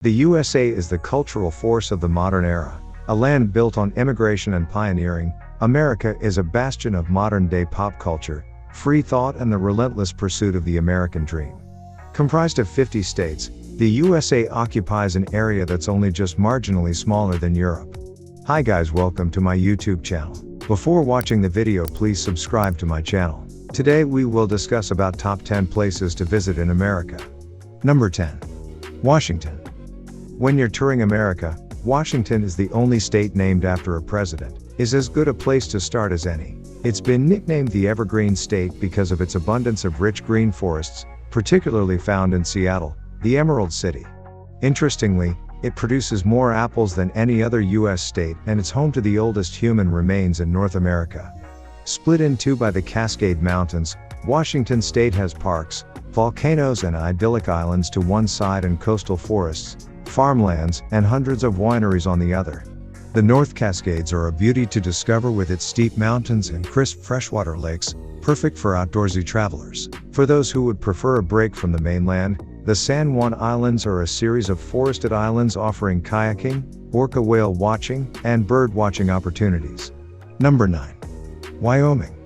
The USA is the cultural force of the modern era. A land built on immigration and pioneering, America is a bastion of modern-day pop culture, free thought and the relentless pursuit of the American dream. Comprised of 50 states, the USA occupies an area that's only just marginally smaller than Europe. Hi guys, welcome to my YouTube channel. Before watching the video, please subscribe to my channel. Today we will discuss about top 10 places to visit in America. Number 10. Washington. When you're touring America, Washington is the only state named after a president. Is as good a place to start as any. It's been nicknamed the Evergreen State because of its abundance of rich green forests, particularly found in Seattle, the Emerald City. Interestingly, it produces more apples than any other U.S. state, and it's home to the oldest human remains in North America. Split in two by the Cascade Mountains, Washington state has parks, volcanoes and idyllic islands to one side and coastal forests, farmlands, and hundreds of wineries on the other. The North Cascades are a beauty to discover with its steep mountains and crisp freshwater lakes, perfect for outdoorsy travelers. For those who would prefer a break from the mainland, the San Juan Islands are a series of forested islands offering kayaking, orca whale watching, and bird watching opportunities. Number 9. Wyoming.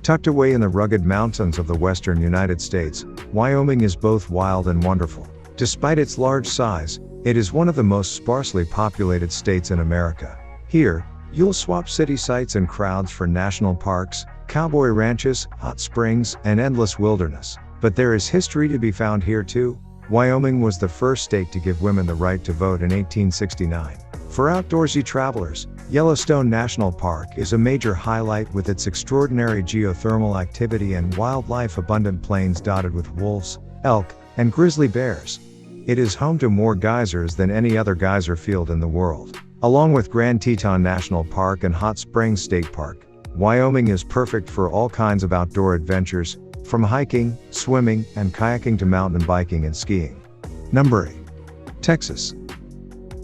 Tucked away in the rugged mountains of the western United States, Wyoming is both wild and wonderful. Despite its large size, it is one of the most sparsely populated states in America. Here, you'll swap city sights and crowds for national parks, cowboy ranches, hot springs, and endless wilderness. But there is history to be found here too. Wyoming was the first state to give women the right to vote in 1869. For outdoorsy travelers, Yellowstone National Park is a major highlight with its extraordinary geothermal activity and wildlife-abundant plains dotted with wolves, elk, and grizzly bears. It is home to more geysers than any other geyser field in the world. Along with Grand Teton National Park and Hot Springs State Park, Wyoming is perfect for all kinds of outdoor adventures, from hiking, swimming, and kayaking to mountain biking and skiing. Number 8. Texas.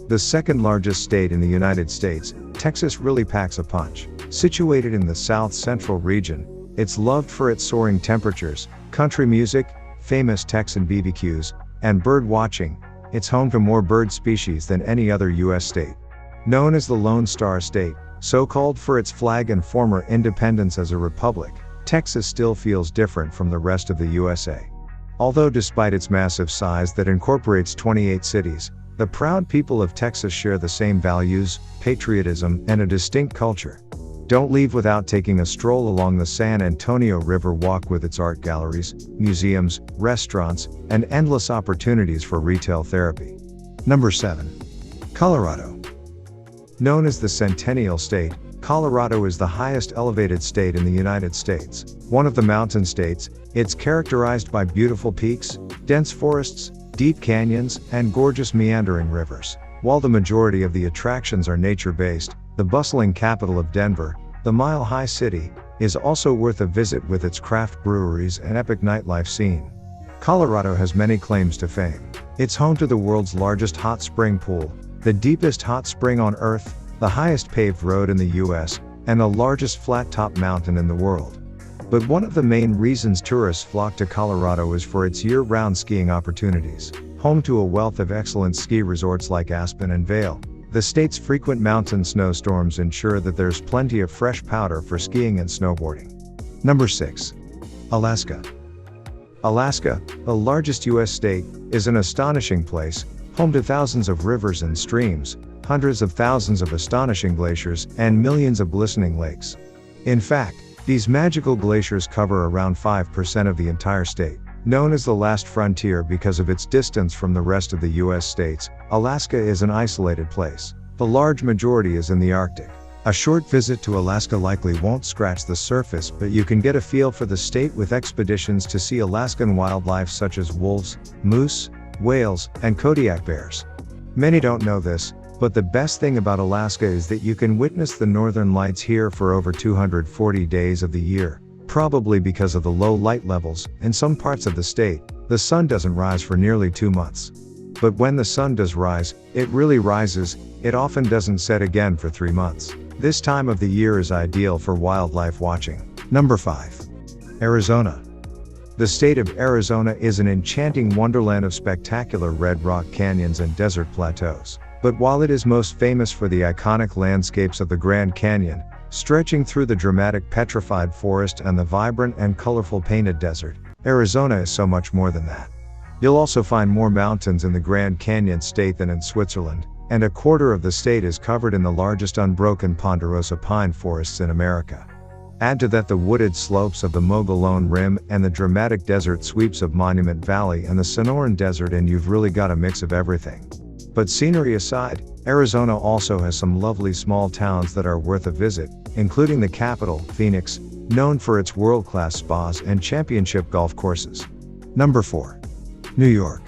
The second largest state in the United States, Texas really packs a punch. Situated in the south-central region, it's loved for its soaring temperatures, country music, famous Texan BBQs, and bird watching. It's home to more bird species than any other U.S. state. Known as the Lone Star State, so called for its flag and former independence as a republic, Texas still feels different from the rest of the USA. Although despite its massive size that incorporates 28 cities, the proud people of Texas share the same values, patriotism, and a distinct culture. Don't leave without taking a stroll along the San Antonio River Walk with its art galleries, museums, restaurants, and endless opportunities for retail therapy. Number 7. Colorado. Known as the Centennial State, Colorado is the highest elevated state in the United States. One of the mountain states, it's characterized by beautiful peaks, dense forests, deep canyons, and gorgeous meandering rivers. While the majority of the attractions are nature-based, the bustling capital of Denver, the mile-high city, is also worth a visit with its craft breweries and epic nightlife scene. Colorado has many claims to fame. It's home to the world's largest hot spring pool, the deepest hot spring on Earth, the highest paved road in the US, and the largest flat-top mountain in the world. But one of the main reasons tourists flock to Colorado is for its year-round skiing opportunities. Home to a wealth of excellent ski resorts like Aspen and Vail, the state's frequent mountain snowstorms ensure that there's plenty of fresh powder for skiing and snowboarding. Number 6. Alaska. Alaska, the largest U.S. state, is an astonishing place, home to thousands of rivers and streams, hundreds of thousands of astonishing glaciers, and millions of glistening lakes. In fact, these magical glaciers cover around 5% of the entire state. Known as the last frontier because of its distance from the rest of the U.S. states, Alaska is an isolated place. The large majority is in the Arctic. A short visit to Alaska likely won't scratch the surface, but you can get a feel for the state with expeditions to see Alaskan wildlife such as wolves, moose, whales, and Kodiak bears. Many don't know this, but the best thing about Alaska is that you can witness the northern lights here for over 240 days of the year. Probably because of the low light levels, in some parts of the state, the sun doesn't rise for nearly 2 months. But when the sun does rise, it really rises, it often doesn't set again for 3 months. This time of the year is ideal for wildlife watching. Number 5. Arizona. The state of Arizona is an enchanting wonderland of spectacular red rock canyons and desert plateaus. But while it is most famous for the iconic landscapes of the Grand Canyon, stretching through the dramatic petrified forest and the vibrant and colorful painted desert, Arizona is so much more than that. You'll also find more mountains in the Grand Canyon state than in Switzerland, and a quarter of the state is covered in the largest unbroken ponderosa pine forests in America. Add to that the wooded slopes of the Mogollon Rim and the dramatic desert sweeps of Monument Valley and the Sonoran Desert, and you've really got a mix of everything. But scenery aside, Arizona also has some lovely small towns that are worth a visit, including the capital, Phoenix, known for its world-class spas and championship golf courses. Number 4. New York.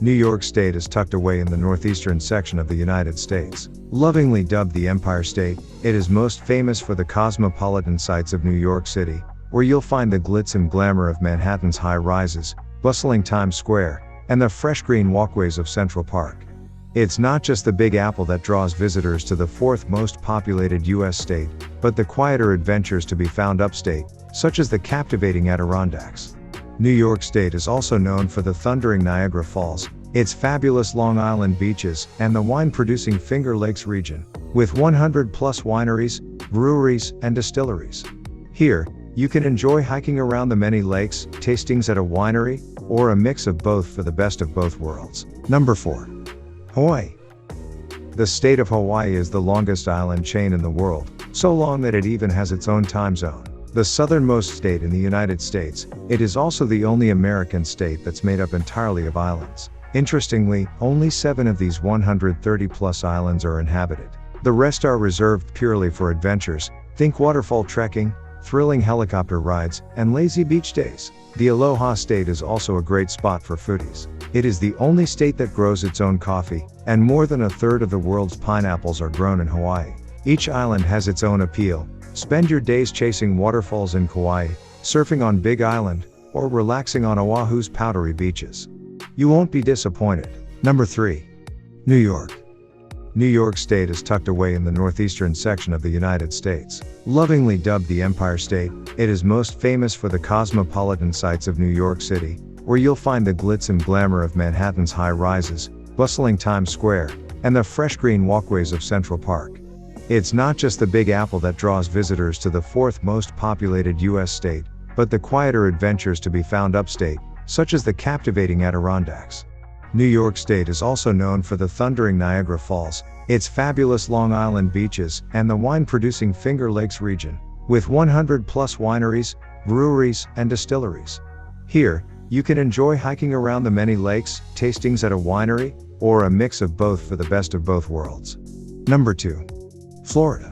New York State is tucked away in the northeastern section of the United States. Lovingly dubbed the Empire State, it is most famous for the cosmopolitan sights of New York City, where you'll find the glitz and glamour of Manhattan's high-rises, bustling Times Square, and the fresh green walkways of Central Park. It's not just the Big Apple that draws visitors to the fourth most populated U.S. state, but the quieter adventures to be found upstate, such as the captivating Adirondacks. New York State is also known for the thundering Niagara Falls, its fabulous Long Island beaches, and the wine-producing Finger Lakes region, with 100-plus wineries, breweries, and distilleries. Here, you can enjoy hiking around the many lakes, tastings at a winery, or a mix of both for the best of both worlds. Number 4. Hawaii. The state of Hawaii is the longest island chain in the world, so long that it even has its own time zone. The southernmost state in the United States, it is also the only American state that's made up entirely of islands. Interestingly, only 7 of these 130-plus islands are inhabited. The rest are reserved purely for adventures, think waterfall trekking, thrilling helicopter rides, and lazy beach days. The Aloha State is also a great spot for foodies. It is the only state that grows its own coffee, and more than a third of the world's pineapples are grown in Hawaii. Each island has its own appeal. Spend your days chasing waterfalls in Kauai, surfing on Big Island, or relaxing on Oahu's powdery beaches. You won't be disappointed. Number 3. New York. New York State is tucked away in the northeastern section of the United States. Lovingly dubbed the Empire State, it is most famous for the cosmopolitan sights of New York City, where you'll find the glitz and glamour of Manhattan's high-rises, bustling Times Square, and the fresh green walkways of Central Park. It's not just the Big Apple that draws visitors to the fourth most populated U.S. state, but the quieter adventures to be found upstate, such as the captivating Adirondacks. New York State is also known for the thundering Niagara Falls, its fabulous Long Island beaches, and the wine-producing Finger Lakes region, with 100-plus wineries, breweries, and distilleries. Here, you can enjoy hiking around the many lakes, tastings at a winery, or a mix of both for the best of both worlds. Number 2. Florida.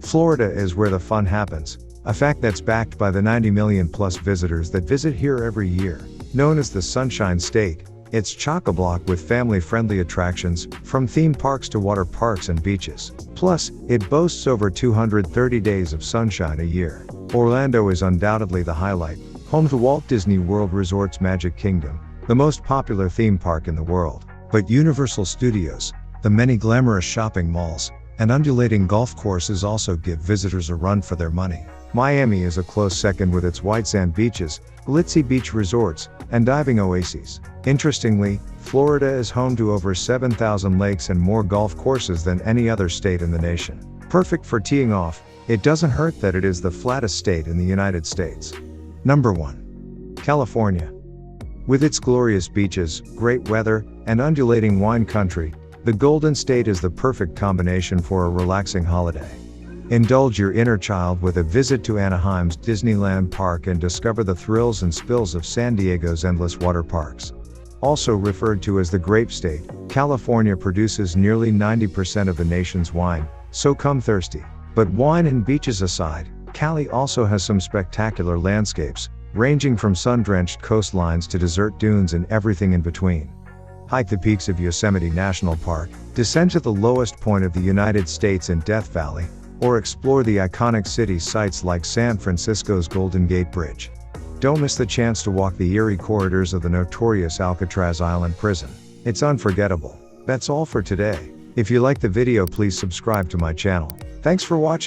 Florida is where the fun happens, a fact that's backed by the 90 million-plus visitors that visit here every year. Known as the Sunshine State, it's chock-a-block with family-friendly attractions, from theme parks to water parks and beaches. Plus, it boasts over 230 days of sunshine a year. Orlando is undoubtedly the highlight, home to Walt Disney World Resort's Magic Kingdom, the most popular theme park in the world. But Universal Studios, the many glamorous shopping malls, and undulating golf courses also give visitors a run for their money. Miami is a close second with its white sand beaches, glitzy beach resorts, and diving oases. Interestingly, Florida is home to over 7,000 lakes and more golf courses than any other state in the nation. Perfect for teeing off, it doesn't hurt that it is the flattest state in the United States. Number 1. California. With its glorious beaches, great weather, and undulating wine country, the Golden State is the perfect combination for a relaxing holiday. Indulge your inner child with a visit to Anaheim's Disneyland Park and discover the thrills and spills of San Diego's endless water parks. Also referred to as the Grape State, California produces nearly 90% of the nation's wine, so come thirsty. But wine and beaches aside, Cali also has some spectacular landscapes, ranging from sun-drenched coastlines to desert dunes and everything in between. Hike the peaks of Yosemite National Park, descend to the lowest point of the United States in Death Valley, or explore the iconic city sites like San Francisco's Golden Gate Bridge. Don't miss the chance to walk the eerie corridors of the notorious Alcatraz Island prison. It's unforgettable. That's all for today. If you liked the video, please subscribe to my channel. Thanks for watching.